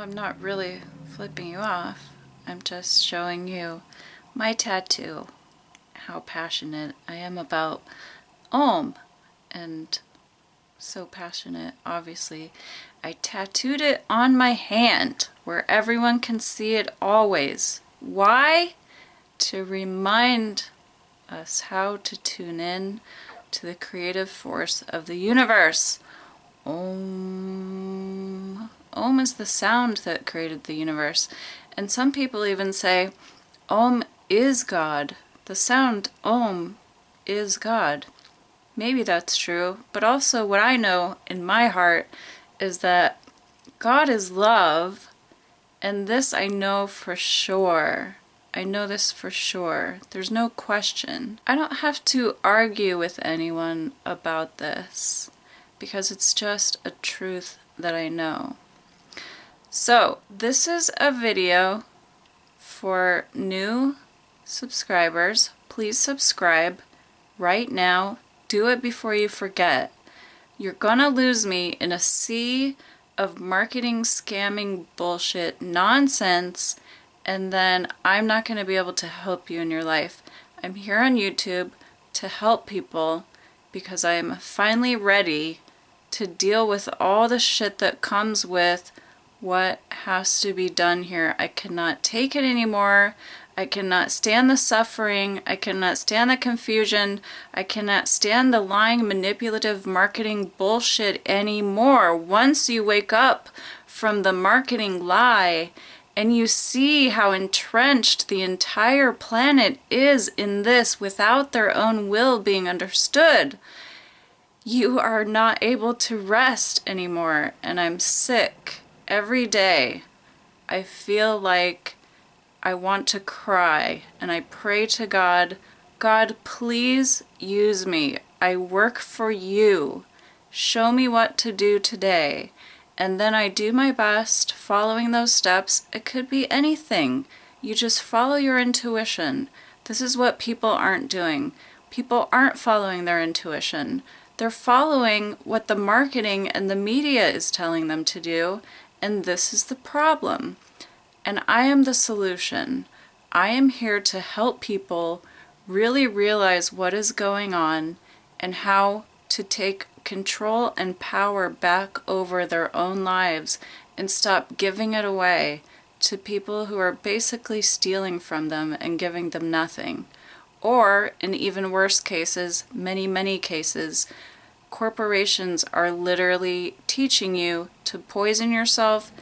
I'm not really flipping you off. I'm just showing you my tattoo, how passionate I am about Om, and so passionate, obviously. I tattooed it on my hand where everyone can see it always. Why? To remind us how to tune in to the creative force of the universe. Om. Om is the sound that created the universe. And some people even say, Om is God. The sound Om is God. Maybe that's true, but also what I know in my heart is that God is love, and this I know for sure. I know this for sure. There's no question. I don't have to argue with anyone about this, because it's just a truth that I know. So, this is a video for new subscribers. Please subscribe right now. Do it before you forget. You're gonna lose me in a sea of marketing, scamming, bullshit, nonsense, and then I'm not gonna be able to help you in your life. I'm here on YouTube to help people because I am finally ready to deal with all the shit that comes with what has to be done here. I cannot take it anymore. I cannot stand the suffering. I cannot stand the confusion. I cannot stand the lying, manipulative marketing bullshit anymore. Once you wake up from the marketing lie and you see how entrenched the entire planet is in this without their own will being understood, you are not able to rest anymore. And I'm sick. Every day I feel like I want to cry, and I pray to God, God, please use me. I work for you. Show me what to do today. And then I do my best following those steps. It could be anything. You just follow your intuition. This is what people aren't doing. People aren't following their intuition. They're following what the marketing and the media is telling them to do. And this is the problem. And I am the solution. I am here to help people really realize what is going on and how to take control and power back over their own lives and stop giving it away to people who are basically stealing from them and giving them nothing. Or, in even worse cases, many cases, corporations are literally teaching you to poison yourself,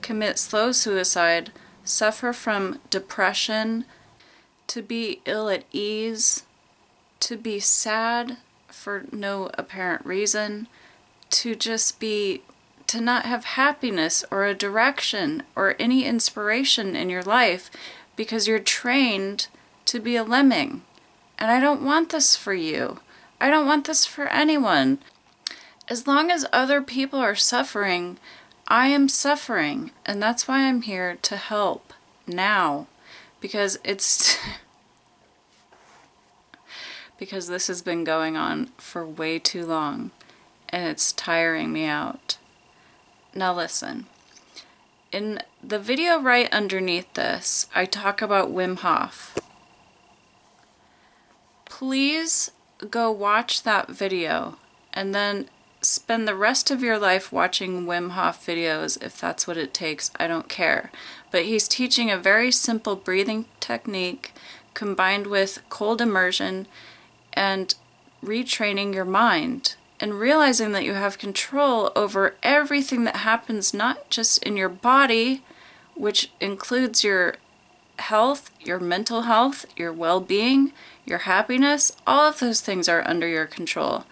commit slow suicide, suffer from depression, to be ill at ease, to be sad for no apparent reason, to not have happiness or a direction or any inspiration in your life because you're trained to be a lemming. And I don't want this for you. I don't want this for anyone. As long as other people are suffering, I am suffering, and that's why I'm here to help now, because because this has been going on for way too long, and it's tiring me out. Now listen, in the video right underneath this, I talk about Wim Hof. Please go watch that video, and then spend the rest of your life watching Wim Hof videos if that's what it takes. I don't care. But he's teaching a very simple breathing technique combined with cold immersion and retraining your mind and realizing that you have control over everything that happens, not just in your body, which includes your health, your mental health, your well-being, your happiness. All of those things are under your control.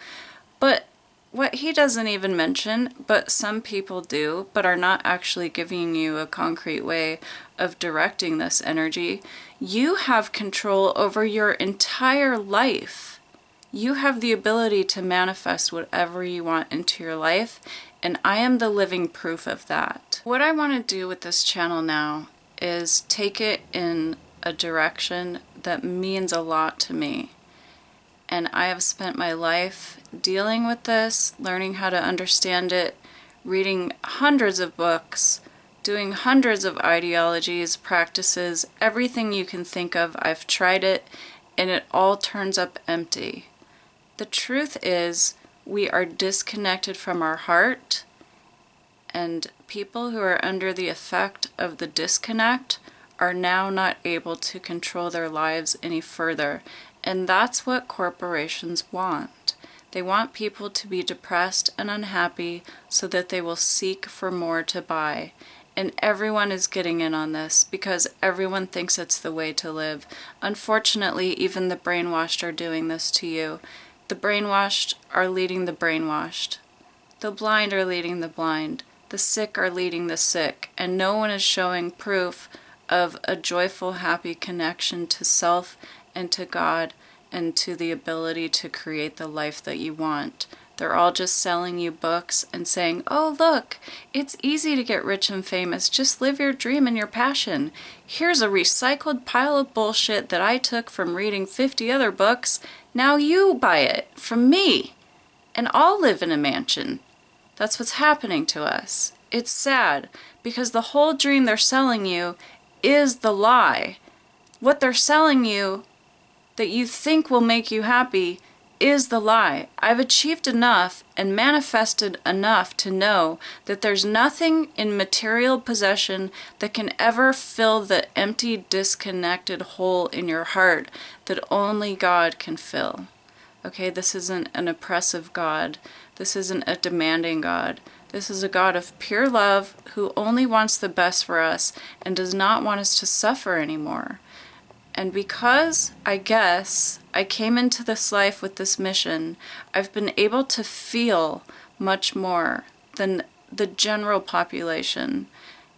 But what he doesn't even mention, but some people do, but are not actually giving you a concrete way of directing this energy, you have control over your entire life. You have the ability to manifest whatever you want into your life, and I am the living proof of that. What I want to do with this channel now is take it in a direction that means a lot to me. And I have spent my life dealing with this, learning how to understand it, reading hundreds of books doing hundreds of ideologies, practices, everything you can think of. I've tried it, and it all turns up empty. The truth is, we are disconnected from our heart, and people who are under the effect of the disconnect are now not able to control their lives any further. And that's what corporations want. They want people to be depressed and unhappy so that they will seek for more to buy. And everyone is getting in on this because everyone thinks it's the way to live. Unfortunately, even the brainwashed are doing this to you. The brainwashed are leading the brainwashed. The blind are leading the blind. The sick are leading the sick. And no one is showing proof of a joyful, happy connection to self and to God and to the ability to create the life that you want. They're all just selling you books and saying, oh, look, it's easy to get rich and famous. Just live your dream and your passion. Here's a recycled pile of bullshit that I took from reading 50 other books. Now you buy it from me, and I'll live in a mansion. That's what's happening to us. It's sad because the whole dream they're selling you is the lie. What they're selling you that you think will make you happy is the lie. I've achieved enough and manifested enough to know that there's nothing in material possession that can ever fill the empty, disconnected hole in your heart that only God can fill. Okay, this isn't an oppressive God. This isn't a demanding God. This is a God of pure love who only wants the best for us and does not want us to suffer anymore. And because, I guess, I came into this life with this mission, I've been able to feel much more than the general population.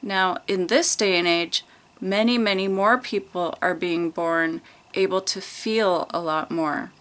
Now, in this day and age, many, many more people are being born able to feel a lot more.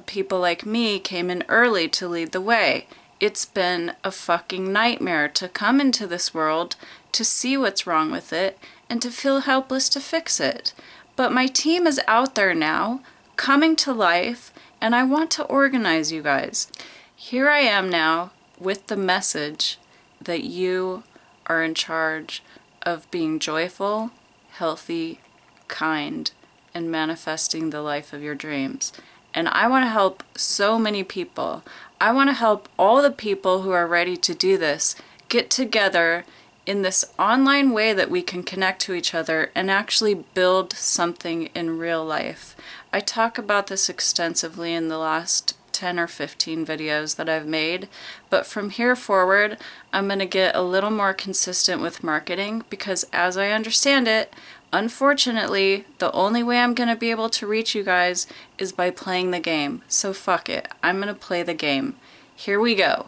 People like me came in early to lead the way. It's been a fucking nightmare to come into this world, to see what's wrong with it, and to feel helpless to fix it. But my team is out there now, coming to life, and I want to organize you guys. Here I am now with the message that you are in charge of being joyful, healthy, kind, and manifesting the life of your dreams. And I want to help so many people. I want to help all the people who are ready to do this get together in this online way that we can connect to each other and actually build something in real life. I talk about this extensively in the last 10 or 15 videos that I've made, but from here forward, I'm going to get a little more consistent with marketing because as I understand it, unfortunately, the only way I'm going to be able to reach you guys is by playing the game. So fuck it. I'm going to play the game. Here we go.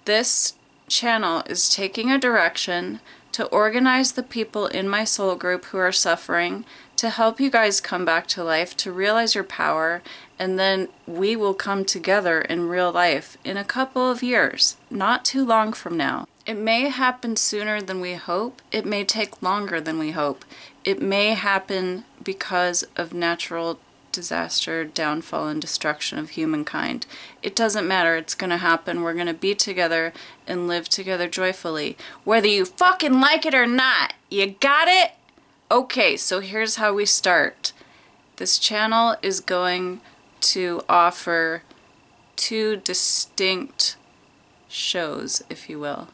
This channel is taking a direction to organize the people in my soul group who are suffering, to help you guys come back to life, to realize your power, and then we will come together in real life in a couple of years, not too long from now. It may happen sooner than we hope. It may take longer than we hope. It may happen because of natural disaster, downfall, and destruction of humankind. It doesn't matter. It's going to happen. We're going to be together and live together joyfully. Whether you fucking like it or not. You got it? Okay, so here's how we start. This channel is going to offer two distinct shows, if you will.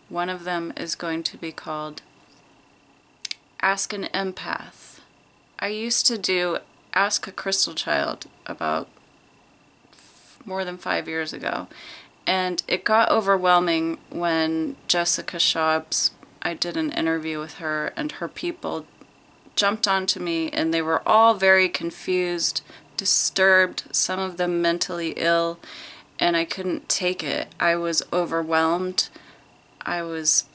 One of them is going to be called Ask an Empath. I used to do Ask a Crystal Child about more than 5 years ago, and it got overwhelming when Jessica Schaub's, I did an interview with her, and her people jumped onto me, and they were all very confused, disturbed, some of them mentally ill, and I couldn't take it. I was overwhelmed. I was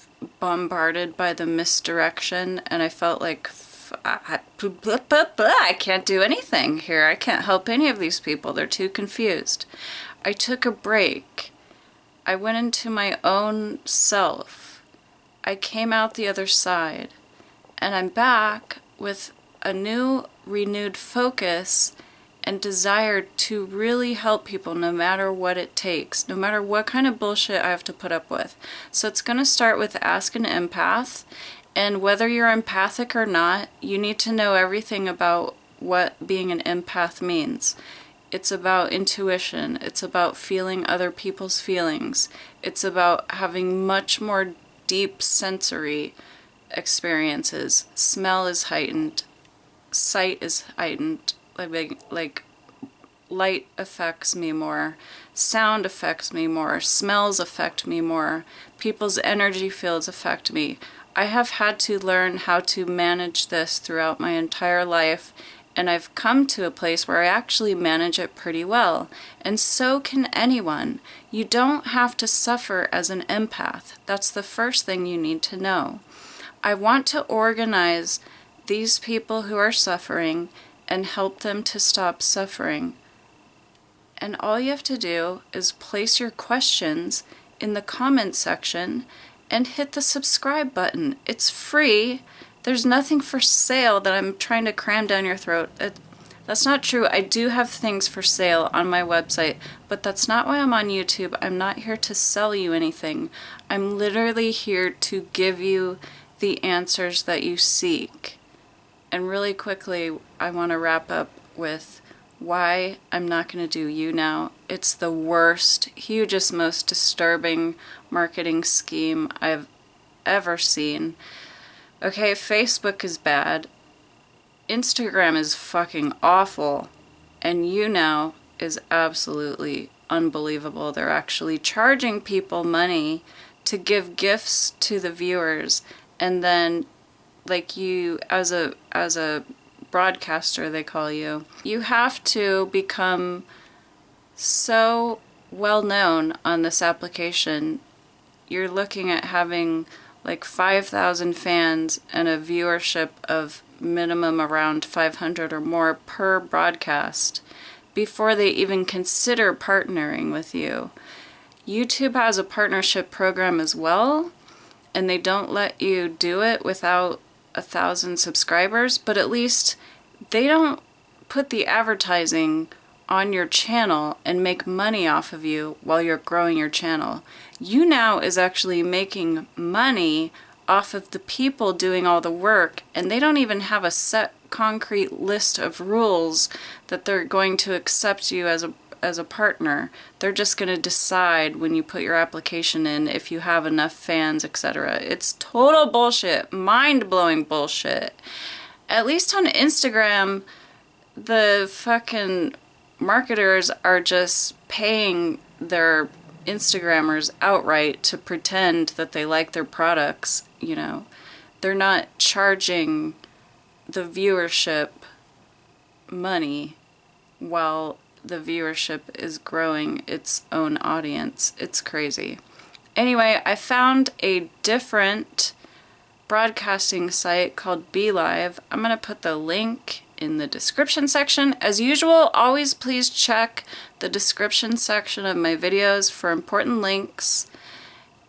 bombarded by the misdirection, and I felt like I can't do anything here. I can't help any of these people. They're too confused. I took a break. I went into my own self. I came out the other side, and I'm back with a new, renewed focus and desire to really help people no matter what it takes, no matter what kind of bullshit I have to put up with. So it's going to start with Ask an Empath, and whether you're empathic or not, you need to know everything about what being an empath means. It's about intuition. It's about feeling other people's feelings. It's about having much more deep sensory experiences. Smell is heightened. Sight is heightened. Like light affects me more. Sound affects me more. Smells affect me more. People's energy fields affect me. I have had to learn how to manage this throughout my entire life, and I've come to a place where I actually manage it pretty well. And so can anyone. You don't have to suffer as an empath. That's the first thing you need to know. I want to organize these people who are suffering and help them to stop suffering. And all you have to do is place your questions in the comment section and hit the subscribe button. It's free. There's nothing for sale that I'm trying to cram down your throat. That's not true. I do have things for sale on my website, but that's not why I'm on YouTube. I'm not here to sell you anything. I'm literally here to give you the answers that you seek. And really quickly, I want to wrap up with why I'm not going to do You Now. It's the worst, hugest, most disturbing marketing scheme I've ever seen. Okay, Facebook is bad, Instagram is fucking awful, and You Now is absolutely unbelievable. They're actually charging people money to give gifts to the viewers, and then, like, you, as a broadcaster, they call you, you have to become so well known on this application. You're looking at having like 5,000 fans and a viewership of minimum around 500 or more per broadcast before they even consider partnering with you. YouTube has a partnership program as well, and they don't let you do it without 1,000 subscribers, but at least they don't put the advertising on your channel and make money off of you while you're growing your channel. You Now is actually making money off of the people doing all the work, and they don't even have a set concrete list of rules that they're going to accept you as a partner. They're just going to decide when you put your application in if you have enough fans, etc. It's total bullshit, mind-blowing bullshit. At least on Instagram, the fucking marketers are just paying their Instagrammers outright to pretend that they like their products, you know. They're not charging the viewership money while the viewership is growing its own audience. It's crazy. Anyway, I found a different broadcasting site called BeLive. I'm going to put the link in the description section. As usual, always please check the description section of my videos for important links.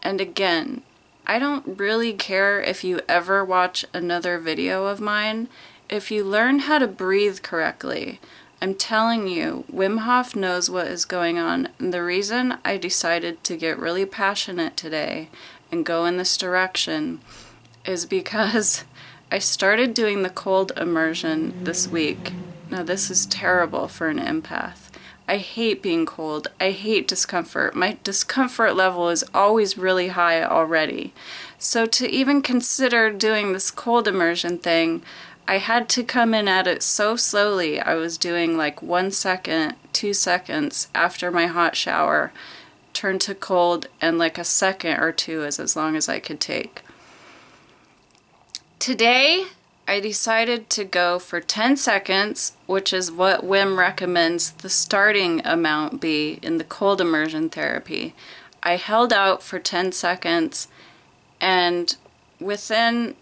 And again, I don't really care if you ever watch another video of mine. If you learn how to breathe correctly, I'm telling you, Wim Hof knows what is going on. And the reason I decided to get really passionate today and go in this direction is because I started doing the cold immersion this week. Now this is terrible for an empath. I hate being cold. I hate discomfort. My discomfort level is always really high already. So to even consider doing this cold immersion thing, I had to come in at it so slowly. I was doing like 1 second, 2 seconds after my hot shower, turn to cold, and like a second or two is as long as I could take. Today, I decided to go for 10 seconds, which is what Wim recommends the starting amount be in the cold immersion therapy. I held out for 10 seconds, and within,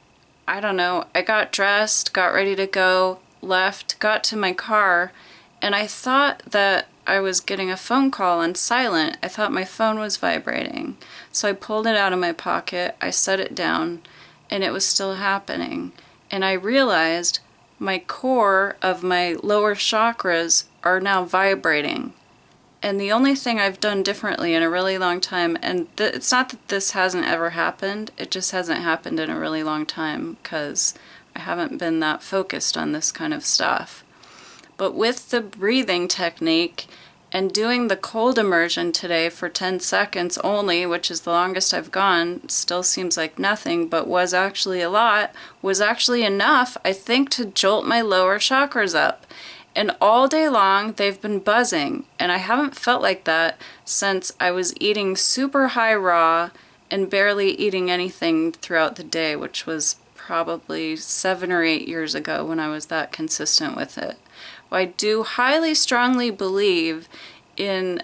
I don't know, I got dressed, got ready to go, left, got to my car, and I thought that I was getting a phone call on silent. I thought my phone was vibrating. So I pulled it out of my pocket, I set it down, and it was still happening. And I realized my core of my lower chakras are now vibrating. And the only thing I've done differently in a really long time, and it's not that this hasn't ever happened, it just hasn't happened in a really long time because I haven't been that focused on this kind of stuff. But with the breathing technique and doing the cold immersion today for 10 seconds only, which is the longest I've gone, still seems like nothing, but was actually a lot, was actually enough, I think, to jolt my lower chakras up. And all day long, they've been buzzing, and I haven't felt like that since I was eating super high raw and barely eating anything throughout the day, which was probably 7 or 8 years ago when I was that consistent with it. Well, I do highly strongly believe in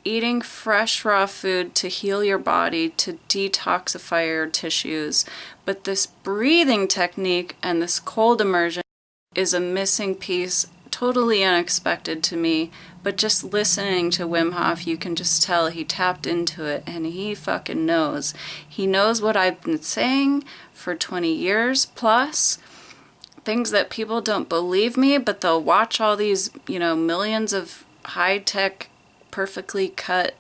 eating fresh raw food to heal your body, to detoxify your tissues, but this breathing technique and this cold immersion is a missing piece, totally unexpected to me, but just listening to Wim Hof, you can just tell he tapped into it, and he fucking knows. He knows what I've been saying for 20 years plus, things that people don't believe me, but they'll watch all these, millions of high-tech, perfectly cut,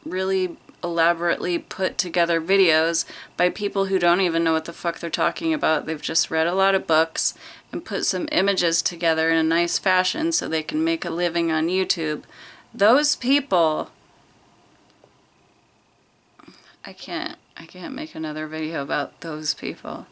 really elaborately put together videos by people who don't even know what the fuck they're talking about. They've just read a lot of books and put some images together in a nice fashion so they can make a living on YouTube. Those people, I can't make another video about those people.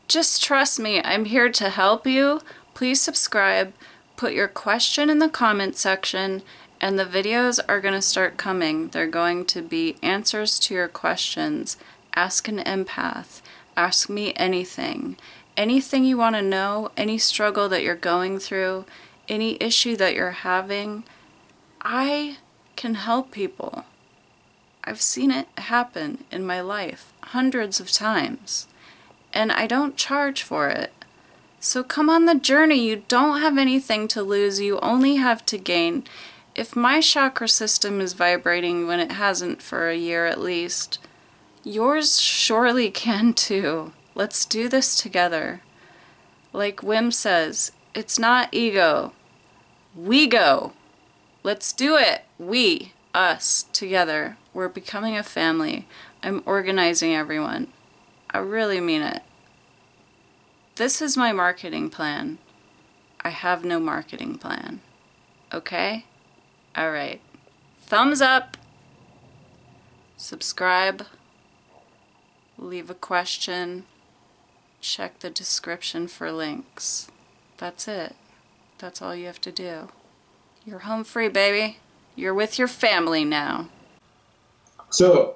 Just trust me, I'm here to help you. Please subscribe, put your question in the comment section, and the videos are going to start coming. They're going to be answers to your questions. Ask an empath. Ask me anything. Anything you want to know, any struggle that you're going through, any issue that you're having, I can help people. I've seen it happen in my life hundreds of times, and I don't charge for it. So come on the journey. You don't have anything to lose. You only have to gain. If my chakra system is vibrating when it hasn't for a year at least, yours surely can too. Let's do this together. Like Wim says, it's not ego. We go. Let's do it. We, us, together. We're becoming a family. I'm organizing everyone. I really mean it. This is my marketing plan. I have no marketing plan. Okay? All right. Thumbs up. Subscribe. Leave a question. Check the description for links. That's it. That's all you have to do. You're home free, baby. You're with your family now. So,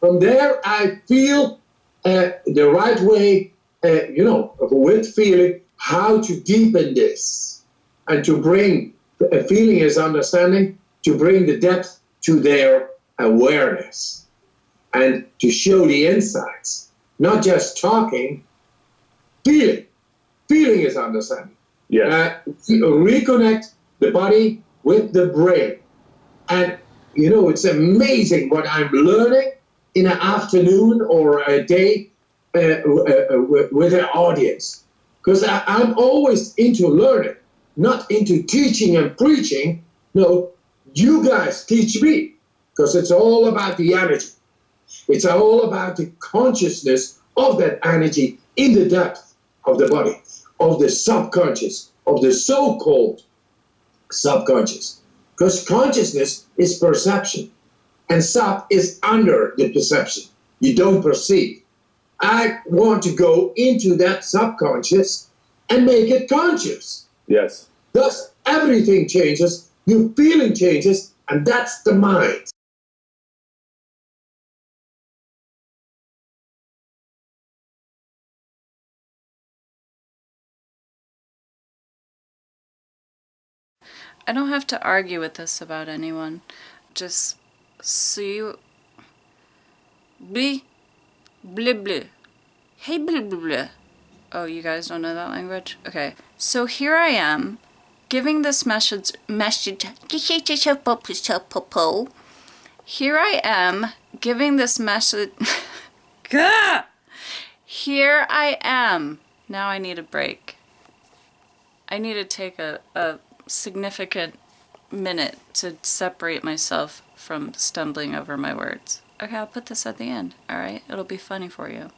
from there, I feel the right way, with feeling how to deepen this and to bring feeling is understanding, to bring the depth to their awareness and to show the insights, not just talking, feeling. Feeling is understanding. Yes. Reconnect the body with the brain. And, it's amazing what I'm learning in an afternoon or a day with an audience. Because I'm always into learning, not into teaching and preaching. No, you guys teach me. Because it's all about the energy. It's all about the consciousness of that energy in the depth of the body, of the subconscious, of the so-called subconscious. Because consciousness is perception, and sub is under the perception. You don't perceive. I want to go into that subconscious and make it conscious. Yes. Thus, everything changes, your feeling changes, and that's the mind. I don't have to argue with this about anyone. Just see you. Blee. Blah blah. Hey blah blah blah. Oh, you guys don't know that language? Okay. So here I am, giving this message. Here I am, giving this message. Here I am. Now I need a break. I need to take a significant minute to separate myself from stumbling over my words. Okay, I'll put this at the end, alright? It'll be funny for you.